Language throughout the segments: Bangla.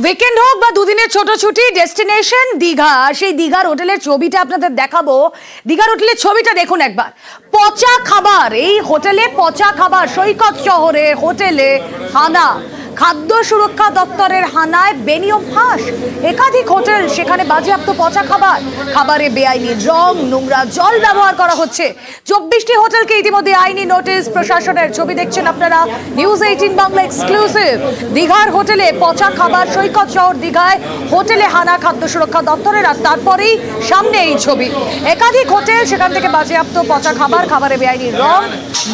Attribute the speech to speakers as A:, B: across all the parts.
A: উইকেন্ড হোক বা দুদিনের ছোট ছুটি, ডেস্টিনেশন দীঘা। সেই দীঘার হোটেলের ছবিটা আপনাদের দেখাবো। দীঘার হোটেলের ছবিটা দেখুন একবার। পচা খাবার, এই হোটেলে পচা খাবার। সৈকত শহরে হোটেলে হানা, খাদ্য সুরক্ষা দপ্তরের হানায় বেনিয়ম ফাঁস। একাধিক হোটেল, সেখানে বাজেয়াপ্ত পচা খাবার। খাবারে বেআইনি রং, নোংরা জল ব্যবহার করা হচ্ছে। 24টি হোটেলকে ইতিমধ্যে আইনি নোটিশ প্রশাসনের। ছবি দেখছেন আপনারা, নিউজ 18 বাংলা এক্সক্লুসিভ। দীঘার হোটেলে পচা খাবার, সৈকত শহর দীঘায় হোটেলে হানা খাদ্য সুরক্ষা দপ্তরের। আর তারপরেই সামনে এই ছবি। একাধিক হোটেল, সেখান থেকে বাজেয়াপ্ত পচা খাবার, খাবারে বেআইনি রং,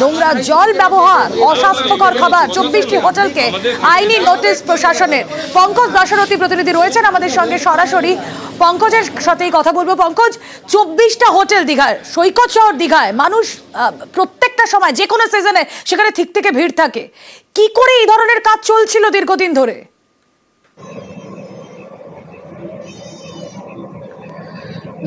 A: নোংরা জল ব্যবহার, অস্বাস্থ্যকর খাবার। 24টি হোটেলকে আইনি নোটিশ প্রশাসনের। পঙ্কজ দাশরথী প্রতিনিধি রয়েছেন আমাদের সঙ্গে সরাসরি। পঙ্কজের সাথেই কথা বলবো। পঙ্কজ, 24টা হোটেল দীঘায়, সৈকত শহর দীঘায়, মানুষ প্রত্যেকটা সময় যে কোনো সিজনে সেখানে ঠিক থেকে ভিড় থাকে। কি করে এই ধরনের কাজ চলছিল দীর্ঘদিন ধরে?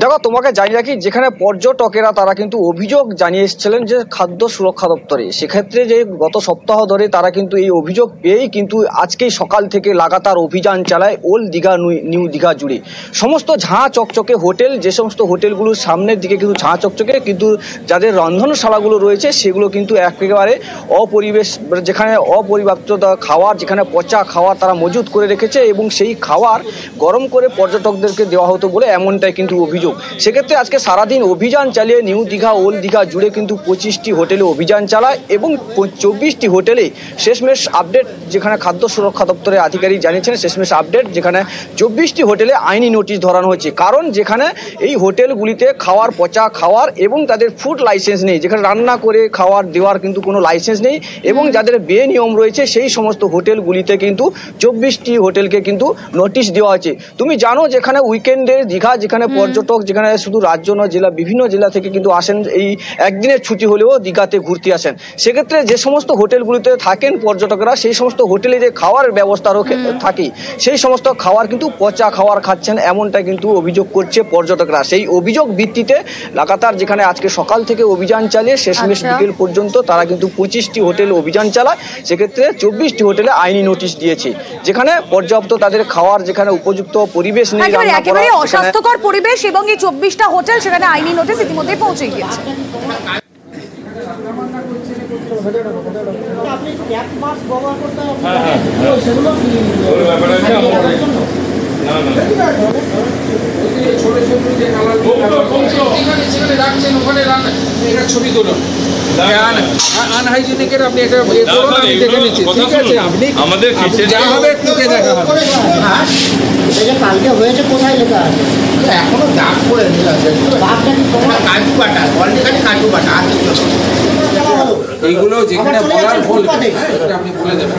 B: দেখো, তোমাকে জানিয়ে রাখি, যেখানে পর্যটকেরা তারা কিন্তু অভিযোগ জানিয়ে এসেছিলেন যে খাদ্য সুরক্ষা দপ্তরে, সেক্ষেত্রে যে গত সপ্তাহ ধরে তারা কিন্তু এই অভিযোগ পেয়েই কিন্তু আজকেই সকাল থেকে লাগাতার অভিযান চালায় ওল্ড দীঘা নিউ দীঘা জুড়ে। সমস্ত ঝাঁ চকচকে হোটেল, যে সমস্ত হোটেলগুলোর সামনের দিকে কিন্তু ঝাঁ চকচকে, কিন্তু যাদের রন্ধনশালাগুলো রয়েছে সেগুলো কিন্তু একেবারে অপরিবেশ, যেখানে অপরিব্যাপ্ত খাবার, যেখানে পচা খাবার তারা মজুত করে রেখেছে এবং সেই খাবার গরম করে পর্যটকদেরকে দেওয়া হতো বলে এমনটাই কিন্তু অভিযোগ। সেক্ষেত্রে আজকে সারাদিন অভিযান চালিয়ে নিউ দীঘা ওল্ড দীঘা জুড়ে কিন্তু 25টি হোটেলে অভিযান চালায় এবং 24টি হোটেলে শেষমেশ আপডেট, যেখানে খাদ্য সুরক্ষা দপ্তরের আধিকারিক জানিয়েছেন শেষমেশ আপডেট, যেখানে 24টি হোটেলে আইনি নোটিশ ধরানো হয়েছে। কারণ যেখানে এই হোটেলগুলিতে খাওয়ার, পচা খাওয়ার এবং তাদের ফুড লাইসেন্স নেই, যেখানে রান্না করে খাওয়ার দেওয়ার কিন্তু কোনো লাইসেন্স নেই এবং যাদের বেনিয়ম রয়েছে সেই সমস্ত হোটেলগুলিতে কিন্তু 24টি হোটেলকে কিন্তু নোটিশ দেওয়া হয়েছে। তুমি জানো, যেখানে উইকেন্ডের দীঘা, যেখানে পর্যটক, যেখানে শুধু রাজ্য নয় জেলা, বিভিন্ন জেলা থেকে কিন্তু আসেন, এই একদিনের ছুটি হলেও দীঘাতে ঘুরতে আসেন। সেক্ষেত্রে যে সমস্ত হোটেলগুলিতে থাকেন পর্যটকরা, সেই সমস্ত হোটেলে যে খাওয়ার ব্যবস্থা থাকে সেই সমস্ত খাবার কিন্তু পচা খাবার খাচ্ছেন, এমনটা কিন্তু অভিযোগ করছে পর্যটকরা। সেই অভিযোগ ভিত্তিতে লাগাতার, যেখানে আজকে সকাল থেকে অভিযান চালিয়ে শেষমেশ বিকেল পর্যন্ত তারা কিন্তু 25টি হোটেল অভিযান চালায়। সেক্ষেত্রে 24টি হোটেলে আইনি নোটিশ দিয়েছে, যেখানে পর্যাপ্ত তাদের খাওয়ার, যেখানে উপযুক্ত পরিবেশ নেই,
A: একেবারে অস্বাস্থ্যকর পরিবেশ, এবং এই 24টা হোটেল সেখানে আইনি নোটিশ ইতিমধ্যে পৌঁছে গিয়েছে।
C: ছবি তুলুন, আনহাইজেনিকের আপনি এটা দেখে নিচ্ছি, ঠিক আছে? আপনি আমাদের যা হবে তোকে দেখা হবে।
D: কালকে হয়েছে কোথায় লেখা আছে? এখনো দাগ করে কাজু বাটা, অলরেডি কাজু বাটা।
C: এইগুলো যেখানে বলার বলবেন আপনি বলে দেবেন।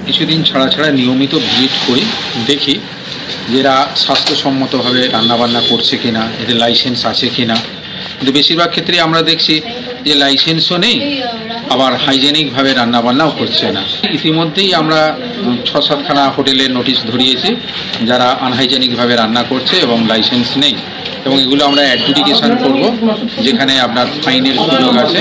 E: কিছুদিন ছাড়া ছাড়া নিয়মিত ভিজিট করি, দেখি যে এরা স্বাস্থ্যসম্মতভাবে রান্নাবান্না করছে কিনা, এদের লাইসেন্স আছে কিনা। কিন্তু বেশিরভাগ ক্ষেত্রে আমরা দেখছি যে লাইসেন্সও নেই, আবার হাইজেনিকভাবে রান্নাবান্নাও করছে না। ইতিমধ্যেই আমরা 6-7খানা হোটেলের নোটিশ ধরিয়েছি যারা আনহাইজেনিকভাবে রান্না করছে এবং লাইসেন্স নেই, এবং এগুলো আমরা অ্যাডজুডিকেশন করব, যেখানে আপনার ফাইনের সুযোগ আছে।